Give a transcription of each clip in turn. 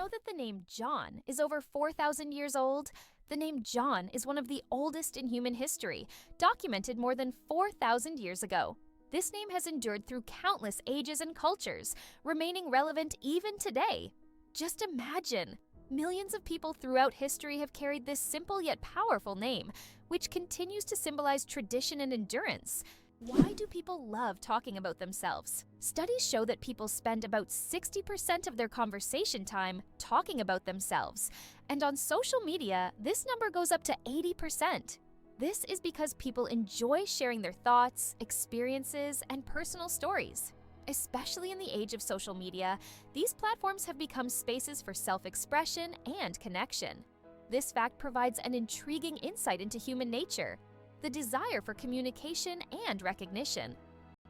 know that the name John is over 4,000 years old? The name John is one of the oldest in human history, documented more than 4,000 years ago. This name has endured through countless ages and cultures, remaining relevant even today. Just imagine! Millions of people throughout history have carried this simple yet powerful name, which continues to symbolize tradition and endurance. Why do people love talking about themselves? Studies show that people spend about 60% of their conversation time talking about themselves, and on social media, this number goes up to 80%. This is because people enjoy sharing their thoughts, experiences, and personal stories. Especially in the age of social media, these platforms have become spaces for self-expression and connection. This fact provides an intriguing insight into human nature, the desire for communication and recognition.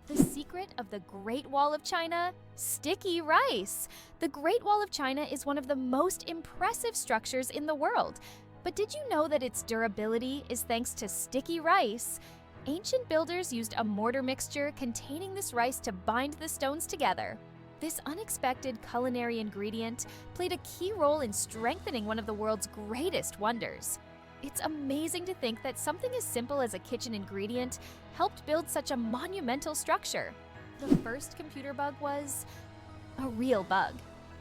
The secret of the Great Wall of China? Sticky rice! The Great Wall of China is one of the most impressive structures in the world. But did you know that its durability is thanks to sticky rice? Ancient builders used a mortar mixture containing this rice to bind the stones together. This unexpected culinary ingredient played a key role in strengthening one of the world's greatest wonders. It's amazing to think that something as simple as a kitchen ingredient helped build such a monumental structure. The first computer bug was a real bug.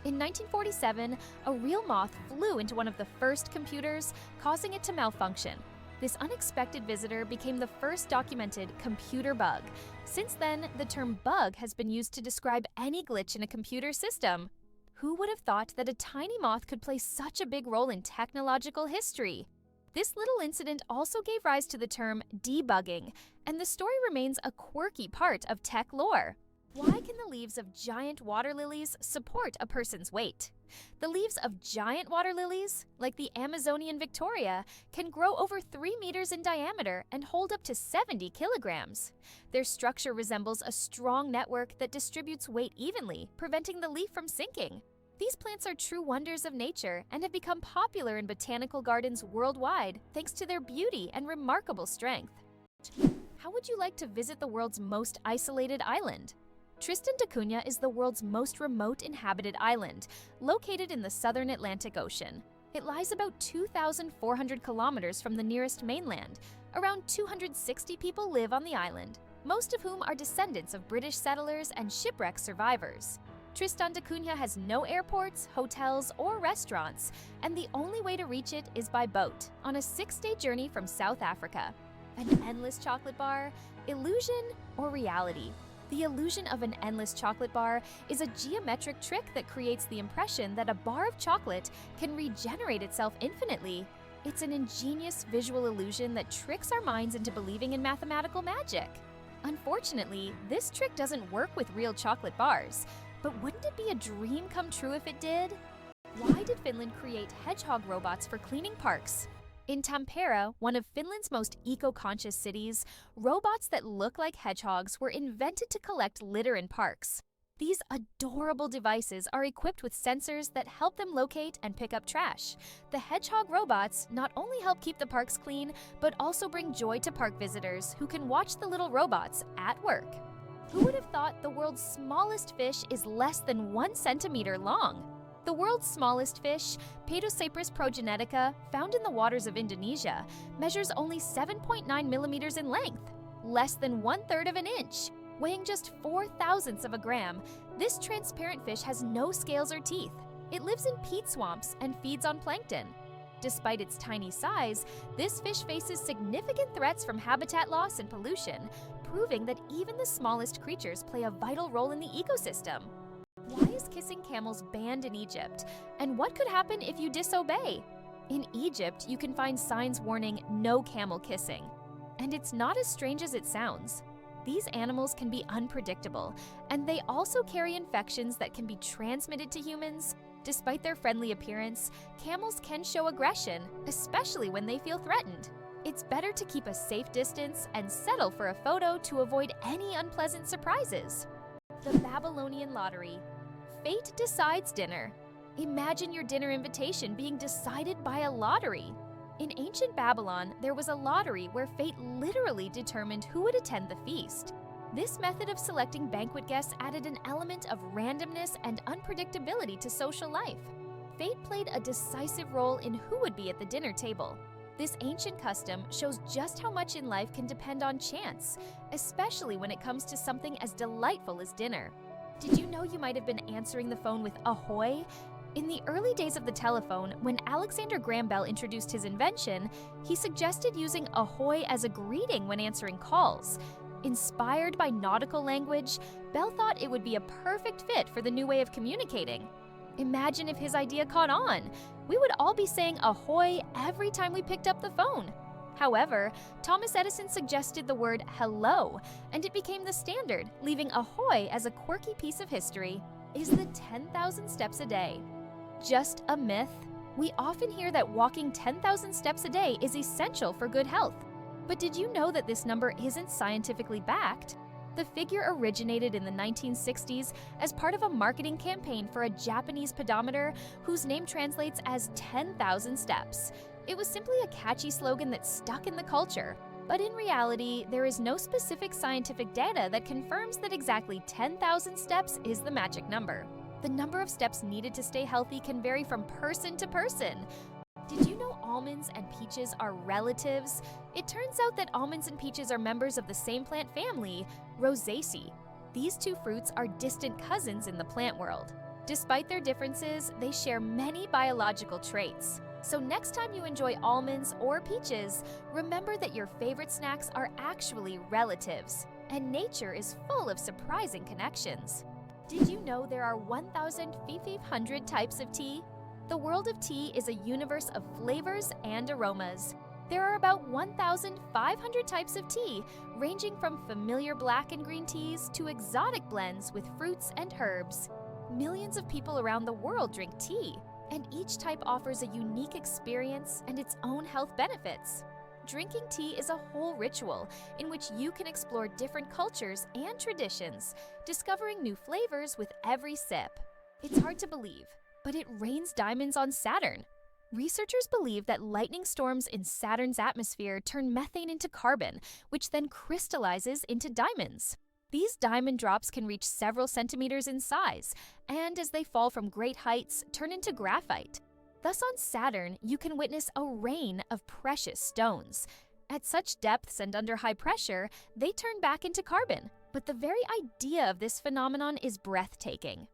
In 1947, a real moth flew into one of the first computers, causing it to malfunction. This unexpected visitor became the first documented computer bug. Since then, the term bug has been used to describe any glitch in a computer system. Who would have thought that a tiny moth could play such a big role in technological history? This little incident also gave rise to the term debugging, and the story remains a quirky part of tech lore. Why can the leaves of giant water lilies support a person's weight? The leaves of giant water lilies, like the Amazonian Victoria, can grow over 3 meters in diameter and hold up to 70 kilograms. Their structure resembles a strong network that distributes weight evenly, preventing the leaf from sinking. These plants are true wonders of nature and have become popular in botanical gardens worldwide thanks to their beauty and remarkable strength. How would you like to visit the world's most isolated island? Tristan da Cunha is the world's most remote inhabited island, located in the southern Atlantic Ocean. It lies about 2,400 kilometers from the nearest mainland. Around 260 people live on the island, most of whom are descendants of British settlers and shipwreck survivors. Tristan da Cunha has no airports, hotels, or restaurants, and the only way to reach it is by boat, on a 6-day journey from South Africa. An endless chocolate bar, illusion, or reality? The illusion of an endless chocolate bar is a geometric trick that creates the impression that a bar of chocolate can regenerate itself infinitely. It's an ingenious visual illusion that tricks our minds into believing in mathematical magic. Unfortunately, this trick doesn't work with real chocolate bars, but wouldn't it be a dream come true if it did? Why did Finland create hedgehog robots for cleaning parks? In Tampere, one of Finland's most eco-conscious cities, robots that look like hedgehogs were invented to collect litter in parks. These adorable devices are equipped with sensors that help them locate and pick up trash. The hedgehog robots not only help keep the parks clean, but also bring joy to park visitors who can watch the little robots at work. Who would have thought the world's smallest fish is less than 1 centimeter long? The world's smallest fish, Paedocyprus progenetica, found in the waters of Indonesia, measures only 7.9 millimeters in length, less than 1/3 of an inch. Weighing just 4/1000ths of a gram, this transparent fish has no scales or teeth. It lives in peat swamps and feeds on plankton. Despite its tiny size, this fish faces significant threats from habitat loss and pollution, proving that even the smallest creatures play a vital role in the ecosystem. Why is kissing camels banned in Egypt? And what could happen if you disobey? In Egypt, you can find signs warning no camel kissing. And it's not as strange as it sounds. These animals can be unpredictable, and they also carry infections that can be transmitted to humans. Despite their friendly appearance, camels can show aggression, especially when they feel threatened. It's better to keep a safe distance and settle for a photo to avoid any unpleasant surprises. The Babylonian lottery. Fate decides dinner. Imagine your dinner invitation being decided by a lottery. In ancient Babylon, there was a lottery where fate literally determined who would attend the feast. This method of selecting banquet guests added an element of randomness and unpredictability to social life. fate played a decisive role in who would be at the dinner table. This ancient custom shows just how much in life can depend on chance, especially when it comes to something as delightful as dinner. Did you know you might have been answering the phone with Ahoy? In the early days of the telephone, when Alexander Graham Bell introduced his invention, he suggested using Ahoy as a greeting when answering calls. Inspired by nautical language, Bell thought it would be a perfect fit for the new way of communicating. Imagine if his idea caught on. We would all be saying ahoy every time we picked up the phone. However, Thomas Edison suggested the word hello, and it became the standard, leaving ahoy as a quirky piece of history. Is the 10,000 steps a day just a myth? We often hear that walking 10,000 steps a day is essential for good health. But did you know that this number isn't scientifically backed? The figure originated in the 1960s as part of a marketing campaign for a Japanese pedometer whose name translates as 10,000 steps. It was simply a catchy slogan that stuck in the culture. But in reality, there is no specific scientific data that confirms that exactly 10,000 steps is the magic number. The number of steps needed to stay healthy can vary from person to person. Did you know almonds and peaches are relatives? It turns out that almonds and peaches are members of the same plant family, Rosaceae. These two fruits are distant cousins in the plant world. Despite their differences, they share many biological traits. So next time you enjoy almonds or peaches, remember that your favorite snacks are actually relatives, and nature is full of surprising connections. Did you know there are 1,500 types of tea? The world of tea is a universe of flavors and aromas. There are about 1,500 types of tea, ranging from familiar black and green teas to exotic blends with fruits and herbs. Millions of people around the world drink tea, and each type offers a unique experience and its own health benefits. Drinking tea is a whole ritual in which you can explore different cultures and traditions, discovering new flavors with every sip. It's hard to believe, but it rains diamonds on Saturn. Researchers believe that lightning storms in Saturn's atmosphere turn methane into carbon, which then crystallizes into diamonds. These diamond drops can reach several centimeters in size, and as they fall from great heights, turn into graphite. Thus on Saturn, you can witness a rain of precious stones. At such depths and under high pressure, they turn back into carbon. But the very idea of this phenomenon is breathtaking.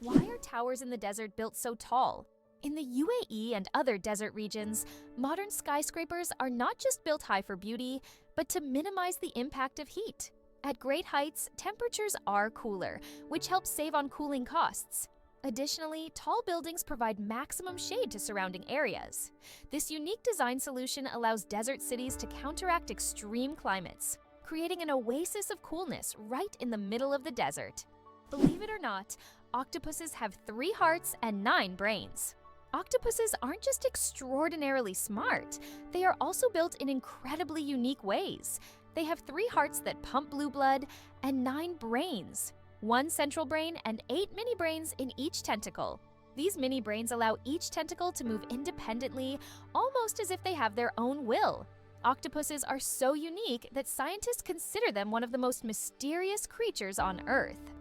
Why are towers in the desert built so tall? In the UAE and other desert regions, modern skyscrapers are not just built high for beauty, but to minimize the impact of heat. At great heights, temperatures are cooler, which helps save on cooling costs. Additionally, tall buildings provide maximum shade to surrounding areas. This unique design solution allows desert cities to counteract extreme climates, creating an oasis of coolness right in the middle of the desert. Believe it or not, octopuses have 3 hearts and 9 brains. Octopuses aren't just extraordinarily smart, they are also built in incredibly unique ways. They have 3 hearts that pump blue blood and 9 brains, 1 central brain and 8 mini brains in each tentacle. These mini brains allow each tentacle to move independently, almost as if they have their own will. Octopuses are so unique that scientists consider them one of the most mysterious creatures on Earth.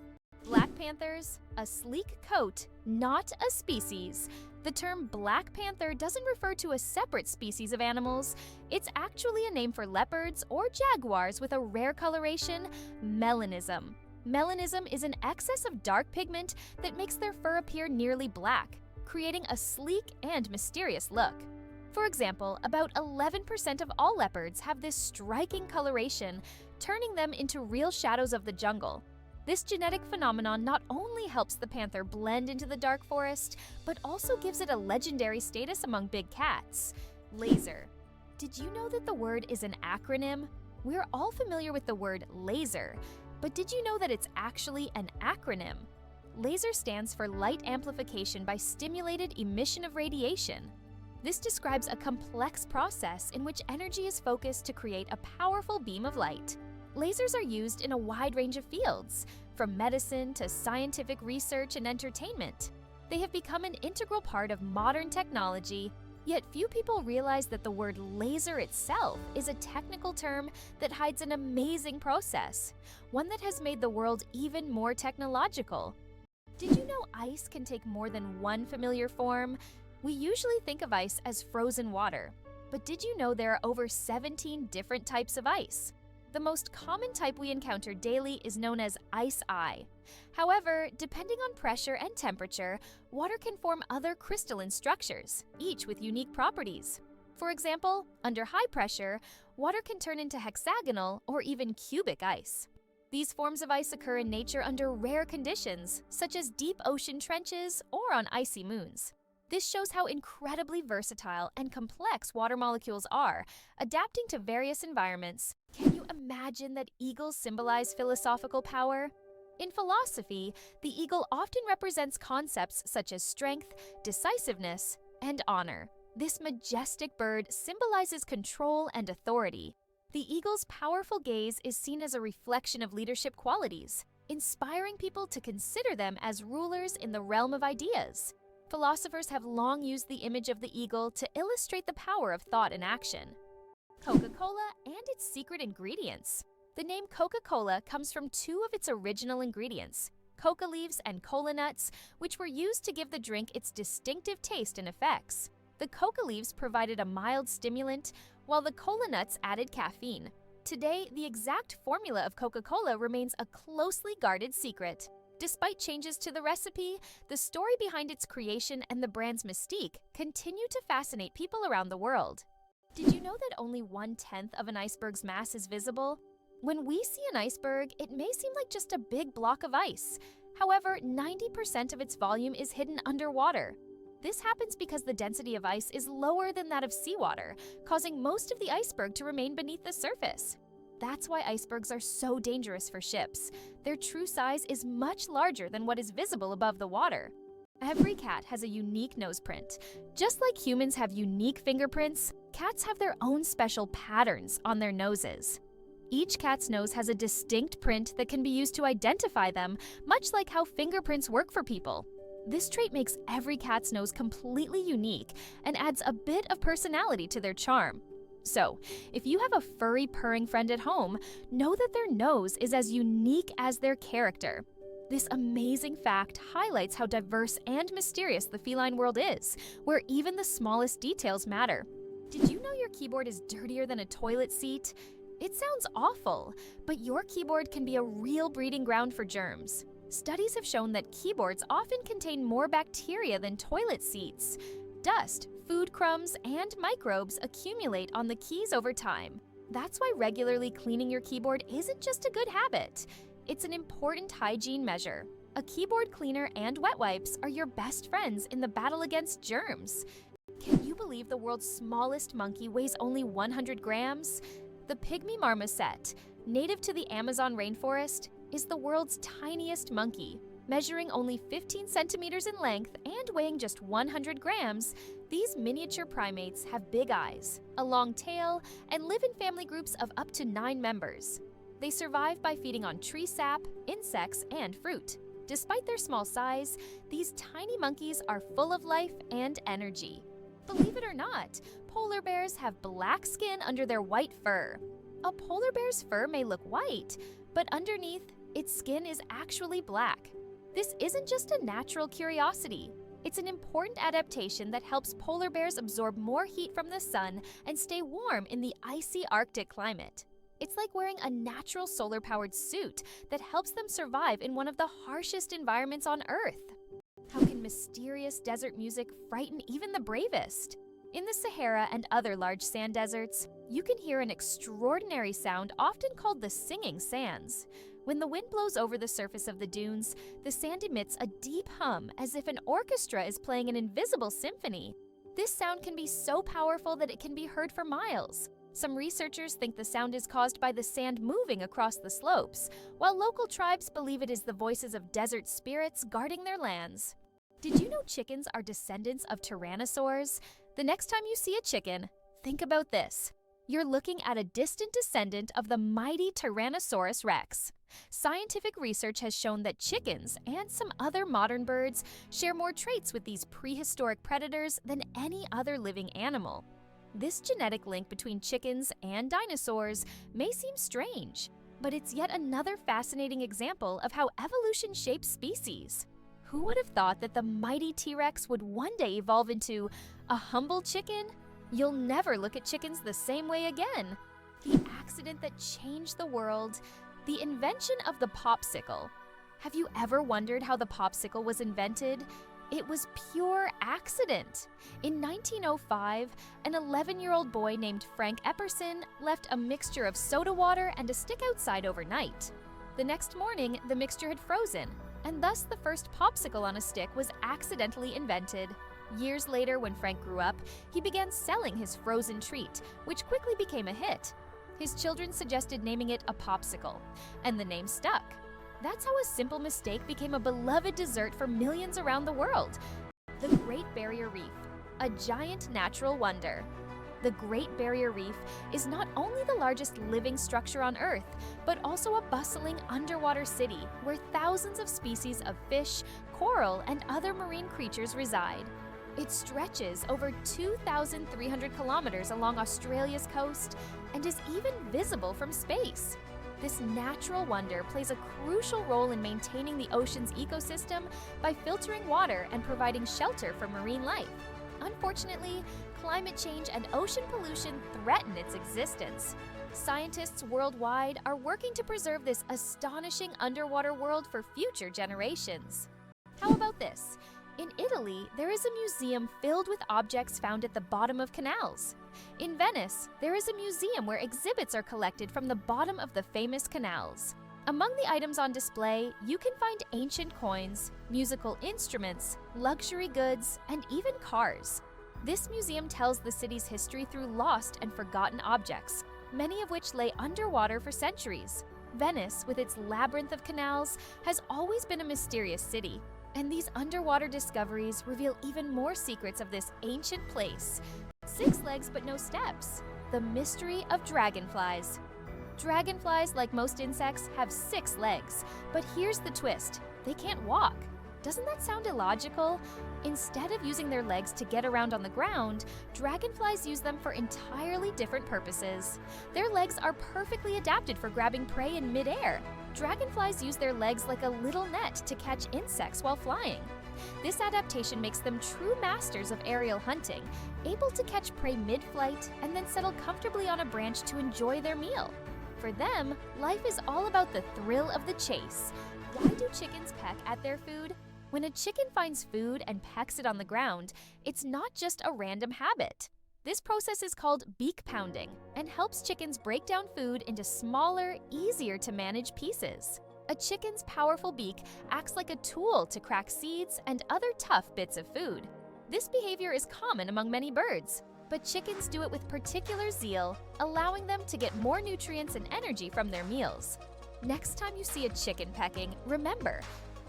Black panthers, a sleek coat, not a species. The term black panther doesn't refer to a separate species of animals. It's actually a name for leopards or jaguars with a rare coloration, melanism. Melanism is an excess of dark pigment that makes their fur appear nearly black, creating a sleek and mysterious look. For example, about 11% of all leopards have this striking coloration, turning them into real shadows of the jungle. This genetic phenomenon not only helps the panther blend into the dark forest, but also gives it a legendary status among big cats. Laser. Did you know that the word is an acronym? We're all familiar with the word laser, but did you know that it's actually an acronym? Laser stands for light amplification by stimulated emission of radiation. This describes a complex process in which energy is focused to create a powerful beam of light. Lasers are used in a wide range of fields, from medicine to scientific research and entertainment. They have become an integral part of modern technology, yet few people realize that the word laser itself is a technical term that hides an amazing process, one that has made the world even more technological. Did you know ice can take more than one familiar form? We usually think of ice as frozen water, but did you know there are over 17 different types of ice? The most common type we encounter daily is known as ice. However, depending on pressure and temperature, water can form other crystalline structures, each with unique properties. For example, under high pressure, water can turn into hexagonal or even cubic ice. These forms of ice occur in nature under rare conditions, such as deep ocean trenches or on icy moons. This shows how incredibly versatile and complex water molecules are, adapting to various environments. Can you imagine that eagles symbolize philosophical power? In philosophy, the eagle often represents concepts such as strength, decisiveness, and honor. This majestic bird symbolizes control and authority. The eagle's powerful gaze is seen as a reflection of leadership qualities, inspiring people to consider them as rulers in the realm of ideas. Philosophers have long used the image of the eagle to illustrate the power of thought and action. Coca-Cola and its secret ingredients. The name Coca-Cola comes from two of its original ingredients, coca leaves and cola nuts, which were used to give the drink its distinctive taste and effects. The coca leaves provided a mild stimulant, while the cola nuts added caffeine. Today, the exact formula of Coca-Cola remains a closely guarded secret. Despite changes to the recipe, the story behind its creation and the brand's mystique continue to fascinate people around the world. Did you know that only 1/10 of an iceberg's mass is visible? When we see an iceberg, it may seem like just a big block of ice. However, 90% of its volume is hidden underwater. This happens because the density of ice is lower than that of seawater, causing most of the iceberg to remain beneath the surface. That's why icebergs are so dangerous for ships. Their true size is much larger than what is visible above the water. Every cat has a unique nose print. Just like humans have unique fingerprints, cats have their own special patterns on their noses. Each cat's nose has a distinct print that can be used to identify them, much like how fingerprints work for people. This trait makes every cat's nose completely unique and adds a bit of personality to their charm. So, if you have a furry purring friend at home, know that their nose is as unique as their character. This amazing fact highlights how diverse and mysterious the feline world is, where even the smallest details matter. Did you know your keyboard is dirtier than a toilet seat? It sounds awful, but your keyboard can be a real breeding ground for germs. Studies have shown that keyboards often contain more bacteria than toilet seats. Dust, food crumbs, and microbes accumulate on the keys over time. That's why regularly cleaning your keyboard isn't just a good habit. It's an important hygiene measure. A keyboard cleaner and wet wipes are your best friends in the battle against germs. Can you believe the world's smallest monkey weighs only 100 grams? The pygmy marmoset, native to the Amazon rainforest, is the world's tiniest monkey. Measuring only 15 centimeters in length and weighing just 100 grams, these miniature primates have big eyes, a long tail, and live in family groups of up to 9 members. They survive by feeding on tree sap, insects, and fruit. Despite their small size, these tiny monkeys are full of life and energy. Believe it or not, polar bears have black skin under their white fur. A polar bear's fur may look white, but underneath, its skin is actually black. This isn't just a natural curiosity. It's an important adaptation that helps polar bears absorb more heat from the sun and stay warm in the icy Arctic climate. It's like wearing a natural solar-powered suit that helps them survive in one of the harshest environments on Earth. How can mysterious desert music frighten even the bravest? In the Sahara and other large sand deserts, you can hear an extraordinary sound often called the singing sands. When the wind blows over the surface of the dunes, the sand emits a deep hum as if an orchestra is playing an invisible symphony. This sound can be so powerful that it can be heard for miles. Some researchers think the sound is caused by the sand moving across the slopes, while local tribes believe it is the voices of desert spirits guarding their lands. Did you know chickens are descendants of tyrannosaurs? The next time you see a chicken, think about this. You're looking at a distant descendant of the mighty Tyrannosaurus rex. Scientific research has shown that chickens and some other modern birds share more traits with these prehistoric predators than any other living animal. This genetic link between chickens and dinosaurs may seem strange, but it's yet another fascinating example of how evolution shapes species. Who would have thought that the mighty T-Rex would one day evolve into a humble chicken? You'll never look at chickens the same way again. The accident that changed the world, the invention of the popsicle. Have you ever wondered how the popsicle was invented? It was pure accident. In 1905, an 11-year-old boy named Frank Epperson left a mixture of soda water and a stick outside overnight. The next morning, the mixture had frozen, and thus the first popsicle on a stick was accidentally invented. Years later, when Frank grew up, he began selling his frozen treat, which quickly became a hit. His children suggested naming it a popsicle, and the name stuck. That's how a simple mistake became a beloved dessert for millions around the world. The Great Barrier Reef, a giant natural wonder. The Great Barrier Reef is not only the largest living structure on Earth, but also a bustling underwater city where thousands of species of fish, coral, and other marine creatures reside. It stretches over 2,300 kilometers along Australia's coast and is even visible from space. This natural wonder plays a crucial role in maintaining the ocean's ecosystem by filtering water and providing shelter for marine life. Unfortunately, climate change and ocean pollution threaten its existence. Scientists worldwide are working to preserve this astonishing underwater world for future generations. How about this? In Italy, there is a museum filled with objects found at the bottom of canals. In Venice, there is a museum where exhibits are collected from the bottom of the famous canals. Among the items on display, you can find ancient coins, musical instruments, luxury goods, and even cars. This museum tells the city's history through lost and forgotten objects, many of which lay underwater for centuries. Venice, with its labyrinth of canals, has always been a mysterious city, and these underwater discoveries reveal even more secrets of this ancient place. 6 legs but no steps. The mystery of dragonflies. Dragonflies, like most insects, have 6 legs, but here's the twist: they can't walk. Doesn't that sound illogical? Instead of using their legs to get around on the ground, dragonflies use them for entirely different purposes. Their legs are perfectly adapted for grabbing prey in midair. Dragonflies use their legs like a little net to catch insects while flying. This adaptation makes them true masters of aerial hunting, able to catch prey mid-flight and then settle comfortably on a branch to enjoy their meal. For them, life is all about the thrill of the chase. Why do chickens peck at their food? When a chicken finds food and pecks it on the ground, it's not just a random habit. This process is called beak pounding and helps chickens break down food into smaller, easier to manage pieces. A chicken's powerful beak acts like a tool to crack seeds and other tough bits of food. This behavior is common among many birds, but chickens do it with particular zeal, allowing them to get more nutrients and energy from their meals. Next time you see a chicken pecking, remember,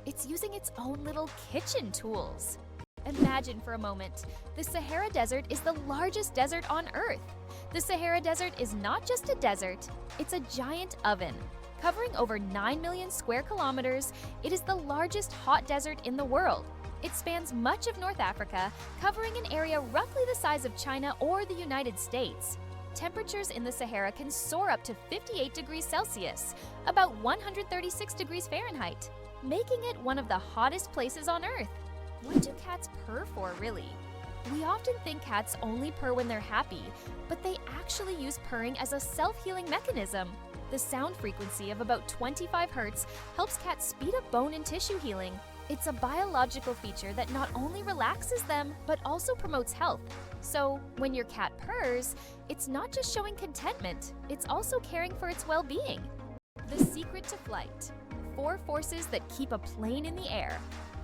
it's using its own little kitchen tools. Imagine for a moment, the Sahara Desert is the largest desert on Earth. The Sahara Desert is not just a desert, it's a giant oven. Covering over 9 million square kilometers, it is the largest hot desert in the world. It spans much of North Africa, covering an area roughly the size of China or the United States. Temperatures in the Sahara can soar up to 58 degrees Celsius, about 136 degrees Fahrenheit, making it one of the hottest places on Earth. What do cats purr for, really? We often think cats only purr when they're happy, but they actually use purring as a self-healing mechanism. The sound frequency of about 25 Hz helps cats speed up bone and tissue healing. It's a biological feature that not only relaxes them, but also promotes health. So, when your cat purrs, it's not just showing contentment, it's also caring for its well-being. The secret to flight. 4 forces that keep a plane in the air.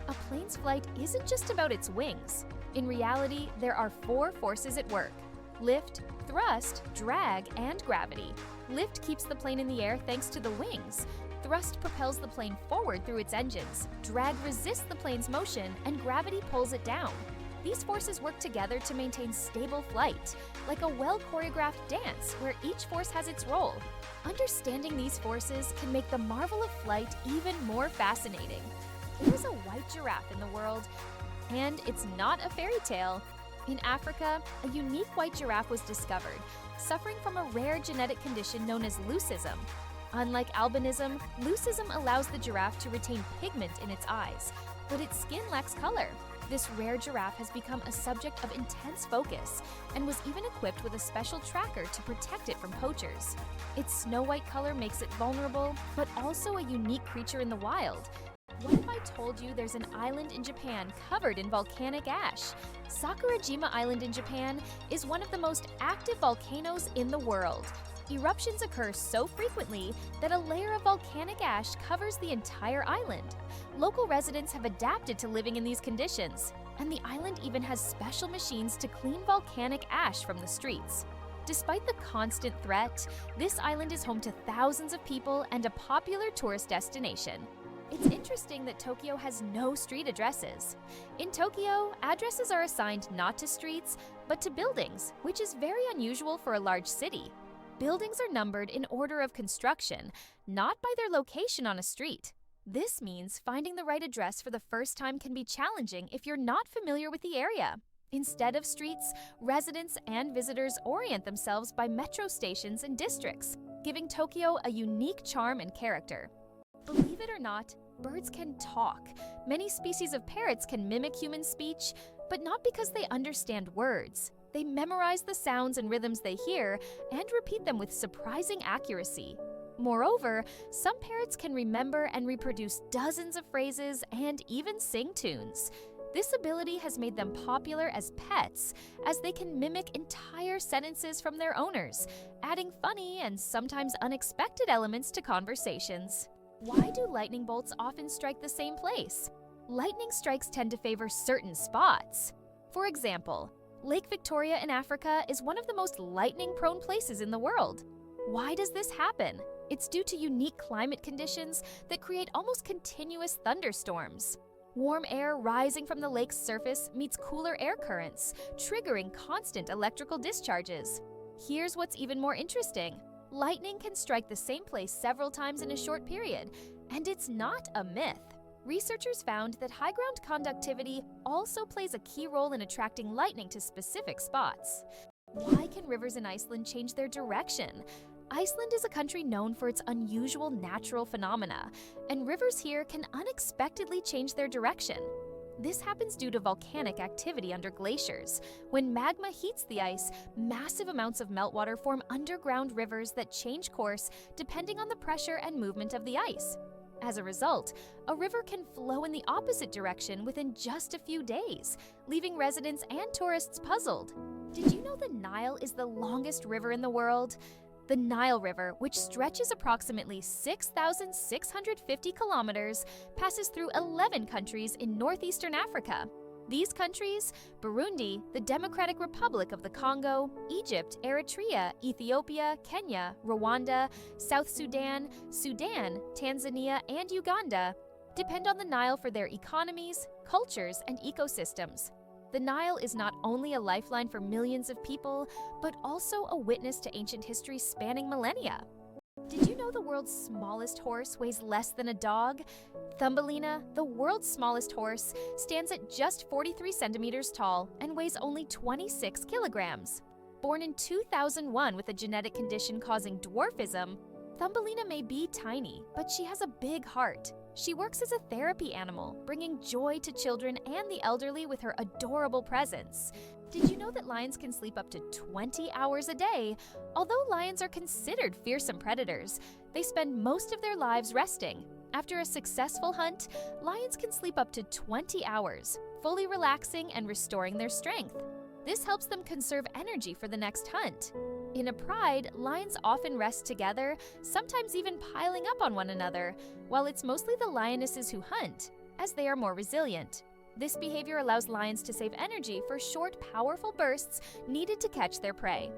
A plane's flight isn't just about its wings. In reality, there are 4 forces at work: lift, thrust, drag, and gravity. Lift keeps the plane in the air thanks to the wings. Thrust propels the plane forward through its engines. Drag resists the plane's motion, and gravity pulls it down. These forces work together to maintain stable flight, like a well-choreographed dance where each force has its role. Understanding these forces can make the marvel of flight even more fascinating. There is a white giraffe in the world, and it's not a fairy tale. In Africa, a unique white giraffe was discovered, suffering from a rare genetic condition known as leucism. Unlike albinism, leucism allows the giraffe to retain pigment in its eyes, but its skin lacks color. This rare giraffe has become a subject of intense focus and was even equipped with a special tracker to protect it from poachers. Its snow-white color makes it vulnerable, but also a unique creature in the wild. What if I told you there's an island in Japan covered in volcanic ash? Sakurajima Island in Japan is one of the most active volcanoes in the world. Eruptions occur so frequently that a layer of volcanic ash covers the entire island. Local residents have adapted to living in these conditions, and the island even has special machines to clean volcanic ash from the streets. Despite the constant threat, this island is home to thousands of people and a popular tourist destination. It's interesting that Tokyo has no street addresses. In Tokyo, addresses are assigned not to streets, but to buildings, which is very unusual for a large city. Buildings are numbered in order of construction, not by their location on a street. This means finding the right address for the first time can be challenging if you're not familiar with the area. Instead of streets, residents and visitors orient themselves by metro stations and districts, giving Tokyo a unique charm and character. Believe it or not, birds can talk. Many species of parrots can mimic human speech, but not because they understand words. They memorize the sounds and rhythms they hear and repeat them with surprising accuracy. Moreover, some parrots can remember and reproduce dozens of phrases and even sing tunes. This ability has made them popular as pets, as they can mimic entire sentences from their owners, adding funny and sometimes unexpected elements to conversations. Why do lightning bolts often strike the same place? Lightning strikes tend to favor certain spots. For example, Lake Victoria in Africa is one of the most lightning-prone places in the world. Why does this happen? It's due to unique climate conditions that create almost continuous thunderstorms. Warm air rising from the lake's surface meets cooler air currents, triggering constant electrical discharges. Here's what's even more interesting. Lightning can strike the same place several times in a short period, and it's not a myth. Researchers found that high ground conductivity also plays a key role in attracting lightning to specific spots. Why can rivers in Iceland change their direction? Iceland is a country known for its unusual natural phenomena, and rivers here can unexpectedly change their direction. This happens due to volcanic activity under glaciers. When magma heats the ice, massive amounts of meltwater form underground rivers that change course depending on the pressure and movement of the ice. As a result, a river can flow in the opposite direction within just a few days, leaving residents and tourists puzzled. Did you know the Nile is the longest river in the world? The Nile River, which stretches approximately 6,650 kilometers, passes through 11 countries in northeastern Africa. These countries, Burundi, the Democratic Republic of the Congo, Egypt, Eritrea, Ethiopia, Kenya, Rwanda, South Sudan, Sudan, Tanzania, and Uganda, depend on the Nile for their economies, cultures, and ecosystems. The Nile is not only a lifeline for millions of people, but also a witness to ancient history spanning millennia. Did you know the world's smallest horse weighs less than a dog? Thumbelina, the world's smallest horse, stands at just 43 centimeters tall and weighs only 26 kilograms. Born in 2001 with a genetic condition causing dwarfism, Thumbelina may be tiny, but she has a big heart. She works as a therapy animal, bringing joy to children and the elderly with her adorable presence. Did you know that lions can sleep up to 20 hours a day? Although lions are considered fearsome predators, they spend most of their lives resting. After a successful hunt, lions can sleep up to 20 hours, fully relaxing and restoring their strength. This helps them conserve energy for the next hunt. In a pride, lions often rest together, sometimes even piling up on one another, while it's mostly the lionesses who hunt, as they are more resilient. This behavior allows lions to save energy for short, powerful bursts needed to catch their prey.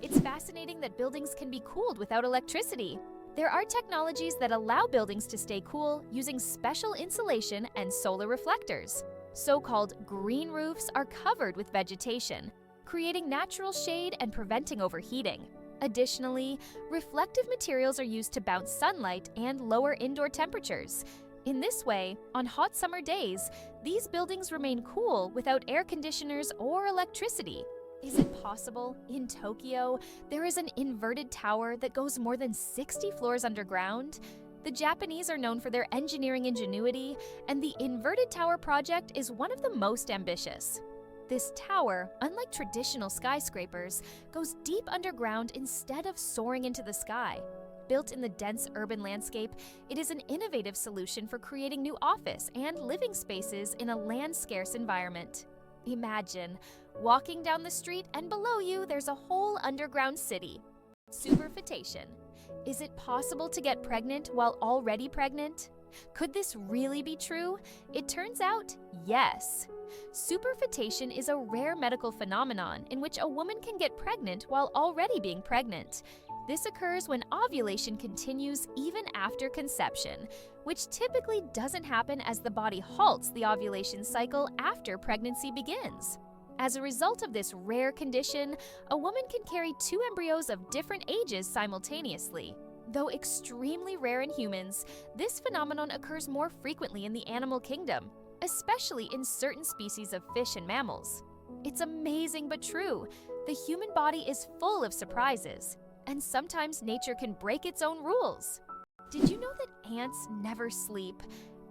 It's fascinating that buildings can be cooled without electricity. There are technologies that allow buildings to stay cool using special insulation and solar reflectors. So-called green roofs are covered with vegetation, creating natural shade and preventing overheating. Additionally, reflective materials are used to bounce sunlight and lower indoor temperatures. In this way, on hot summer days, these buildings remain cool without air conditioners or electricity. Is it possible? In Tokyo, there is an inverted tower that goes more than 60 floors underground. The Japanese are known for their engineering ingenuity, and the Inverted Tower project is one of the most ambitious. This tower, unlike traditional skyscrapers, goes deep underground instead of soaring into the sky. Built in the dense urban landscape, it is an innovative solution for creating new office and living spaces in a land-scarce environment. Imagine walking down the street and below you there's a whole underground city. Superfetation. Is it possible to get pregnant while already pregnant? Could this really be true? It turns out, yes. Superfetation is a rare medical phenomenon in which a woman can get pregnant while already being pregnant. This occurs when ovulation continues even after conception, which typically doesn't happen as the body halts the ovulation cycle after pregnancy begins. As a result of this rare condition, a woman can carry 2 embryos of different ages simultaneously. Though extremely rare in humans, this phenomenon occurs more frequently in the animal kingdom, especially in certain species of fish and mammals. It's amazing but true. The human body is full of surprises, and sometimes nature can break its own rules. Did you know that ants never sleep?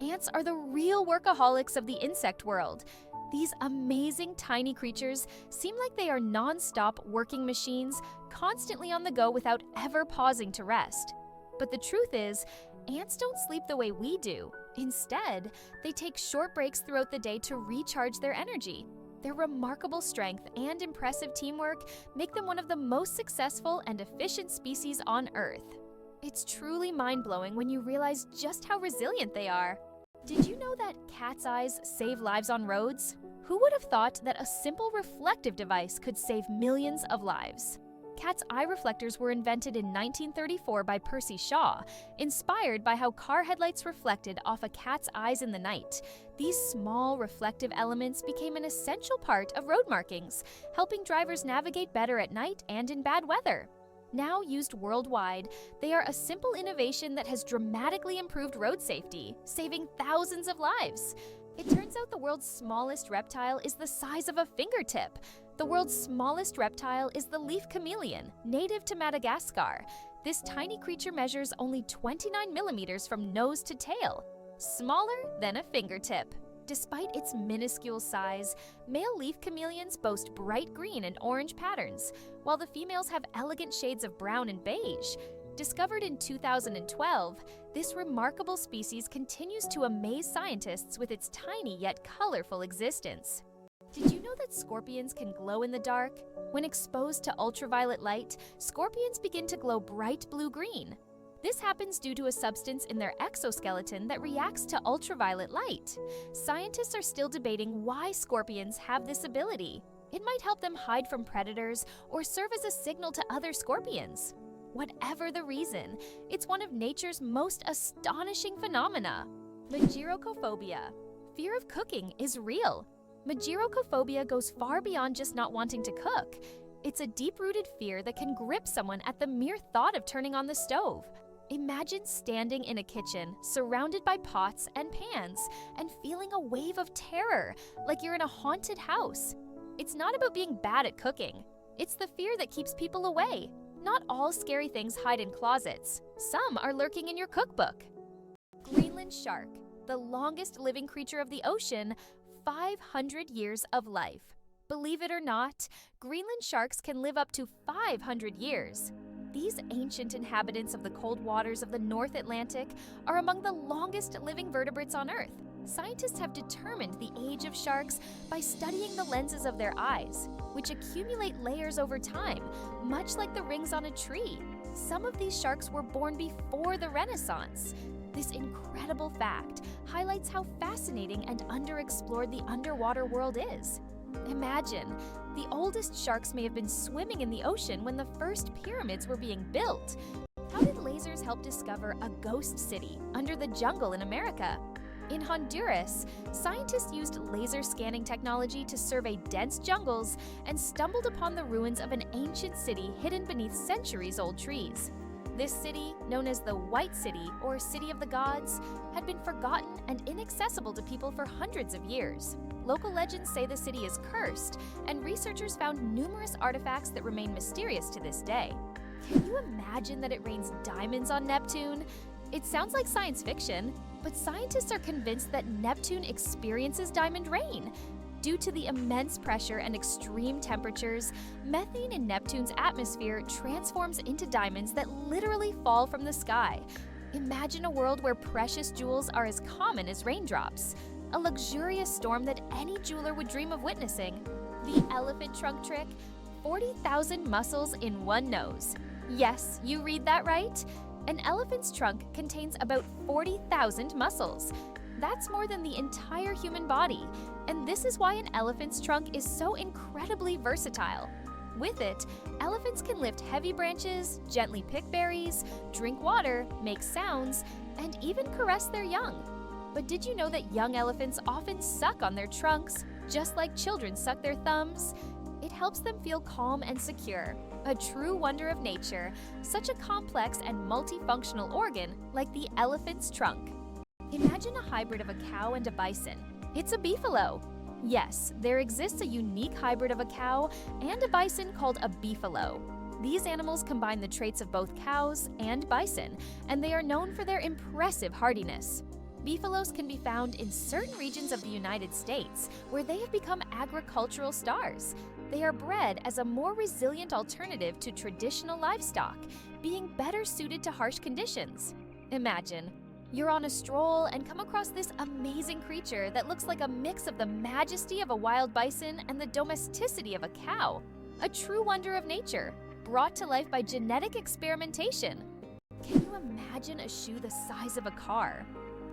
Ants are the real workaholics of the insect world. These amazing tiny creatures seem like they are non-stop working machines, constantly on the go without ever pausing to rest. But the truth is, ants don't sleep the way we do. Instead, they take short breaks throughout the day to recharge their energy. Their remarkable strength and impressive teamwork make them one of the most successful and efficient species on Earth. It's truly mind-blowing when you realize just how resilient they are. Did you know that cat's eyes save lives on roads? Who would have thought that a simple reflective device could save millions of lives? Cat's eye reflectors were invented in 1934 by Percy Shaw, inspired by how car headlights reflected off a cat's eyes in the night. These small reflective elements became an essential part of road markings, helping drivers navigate better at night and in bad weather. Now used worldwide, they are a simple innovation that has dramatically improved road safety, saving thousands of lives. It turns out the world's smallest reptile is the size of a fingertip. The world's smallest reptile is the leaf chameleon, native to Madagascar. This tiny creature measures only 29 millimeters from nose to tail, smaller than a fingertip. Despite its minuscule size, male leaf chameleons boast bright green and orange patterns, while the females have elegant shades of brown and beige. Discovered in 2012, this remarkable species continues to amaze scientists with its tiny yet colorful existence. Did you know that scorpions can glow in the dark? When exposed to ultraviolet light, scorpions begin to glow bright blue-green. This happens due to a substance in their exoskeleton that reacts to ultraviolet light. Scientists are still debating why scorpions have this ability. It might help them hide from predators or serve as a signal to other scorpions. Whatever the reason, it's one of nature's most astonishing phenomena. Magirocophobia. Fear of cooking is real. Magirocophobia goes far beyond just not wanting to cook. It's a deep-rooted fear that can grip someone at the mere thought of turning on the stove. Imagine standing in a kitchen, surrounded by pots and pans, and feeling a wave of terror, like you're in a haunted house. It's not about being bad at cooking. It's the fear that keeps people away. Not all scary things hide in closets. Some are lurking in your cookbook. Greenland shark, the longest living creature of the ocean, 500 years of life. Believe it or not, Greenland sharks can live up to 500 years. These ancient inhabitants of the cold waters of the North Atlantic are among the longest living vertebrates on Earth. Scientists have determined the age of sharks by studying the lenses of their eyes, which accumulate layers over time, much like the rings on a tree. Some of these sharks were born before the Renaissance. This incredible fact highlights how fascinating and underexplored the underwater world is. Imagine, the oldest sharks may have been swimming in the ocean when the first pyramids were being built. How did lasers help discover a ghost city under the jungle in America? In Honduras, scientists used laser scanning technology to survey dense jungles and stumbled upon the ruins of an ancient city hidden beneath centuries-old trees. This city, known as the White City or City of the Gods, had been forgotten and inaccessible to people for hundreds of years. Local legends say the city is cursed, and researchers found numerous artifacts that remain mysterious to this day. Can you imagine that it rains diamonds on Neptune? It sounds like science fiction, but scientists are convinced that Neptune experiences diamond rain. Due to the immense pressure and extreme temperatures, methane in Neptune's atmosphere transforms into diamonds that literally fall from the sky. Imagine a world where precious jewels are as common as raindrops. A luxurious storm that any jeweler would dream of witnessing. The elephant trunk trick: 40,000 muscles in one nose. Yes, you read that right. An elephant's trunk contains about 40,000 muscles. That's more than the entire human body, and this is why an elephant's trunk is so incredibly versatile. With it, elephants can lift heavy branches, gently pick berries, drink water, make sounds, and even caress their young. But did you know that young elephants often suck on their trunks, just like children suck their thumbs? It helps them feel calm and secure. A true wonder of nature, such a complex and multifunctional organ like the elephant's trunk. Imagine a hybrid of a cow and a bison. It's a beefalo. Yes, there exists a unique hybrid of a cow and a bison called a beefalo. These animals combine the traits of both cows and bison, and they are known for their impressive hardiness. Beefalos can be found in certain regions of the United States, where they have become agricultural stars. They are bred as a more resilient alternative to traditional livestock, being better suited to harsh conditions. Imagine, you're on a stroll and come across this amazing creature that looks like a mix of the majesty of a wild bison and the domesticity of a cow. A true wonder of nature, brought to life by genetic experimentation. Can you imagine a shoe the size of a car?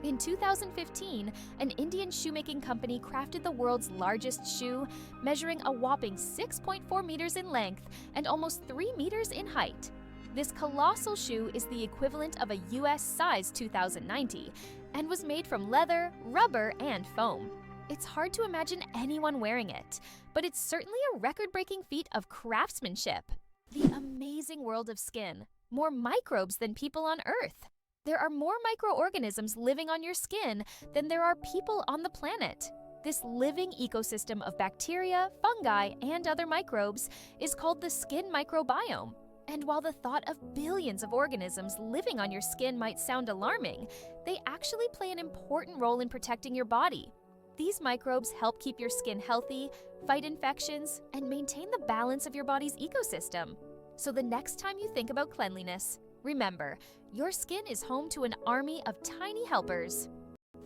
In 2015, an Indian shoemaking company crafted the world's largest shoe, measuring a whopping 6.4 meters in length and almost 3 meters in height. This colossal shoe is the equivalent of a US size 2090 and was made from leather, rubber, and foam. It's hard to imagine anyone wearing it, but it's certainly a record-breaking feat of craftsmanship. The amazing world of skin, more microbes than people on Earth. There are more microorganisms living on your skin than there are people on the planet. This living ecosystem of bacteria, fungi, and other microbes is called the skin microbiome. And while the thought of billions of organisms living on your skin might sound alarming, they actually play an important role in protecting your body. These microbes help keep your skin healthy, fight infections, and maintain the balance of your body's ecosystem. So the next time you think about cleanliness, remember, your skin is home to an army of tiny helpers.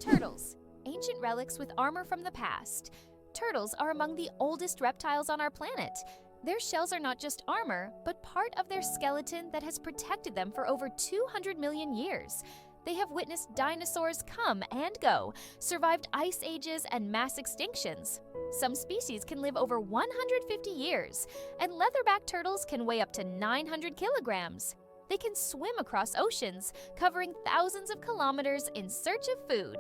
Turtles, ancient relics with armor from the past. Turtles are among the oldest reptiles on our planet. Their shells are not just armor, but part of their skeleton that has protected them for over 200 million years. They have witnessed dinosaurs come and go, survived ice ages and mass extinctions. Some species can live over 150 years, and leatherback turtles can weigh up to 900 kilograms. They can swim across oceans, covering thousands of kilometers in search of food.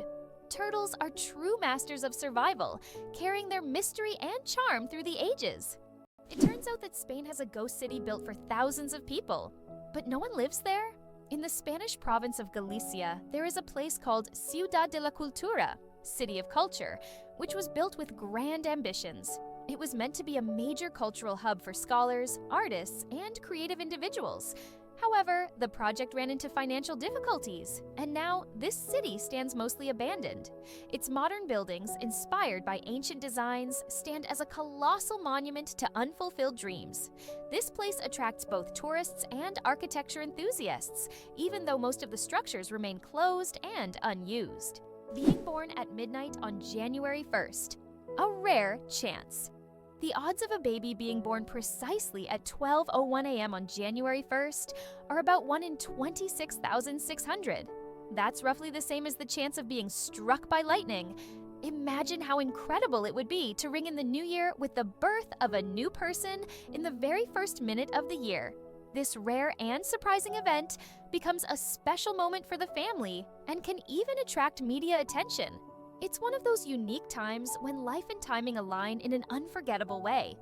Turtles are true masters of survival, carrying their mystery and charm through the ages. It turns out that Spain has a ghost city built for thousands of people, but no one lives there. In the Spanish province of Galicia, there is a place called Ciudad de la Cultura, City of Culture, which was built with grand ambitions. It was meant to be a major cultural hub for scholars, artists, and creative individuals. However, the project ran into financial difficulties, and now this city stands mostly abandoned. Its modern buildings, inspired by ancient designs, stand as a colossal monument to unfulfilled dreams. This place attracts both tourists and architecture enthusiasts, even though most of the structures remain closed and unused. Being born at midnight on January 1st. A rare chance. The odds of a baby being born precisely at 12:01 a.m. on January 1st are about 1 in 26,600. That's roughly the same as the chance of being struck by lightning. Imagine how incredible it would be to ring in the new year with the birth of a new person in the very first minute of the year. This rare and surprising event becomes a special moment for the family and can even attract media attention. It's one of those unique times when life and timing align in an unforgettable way.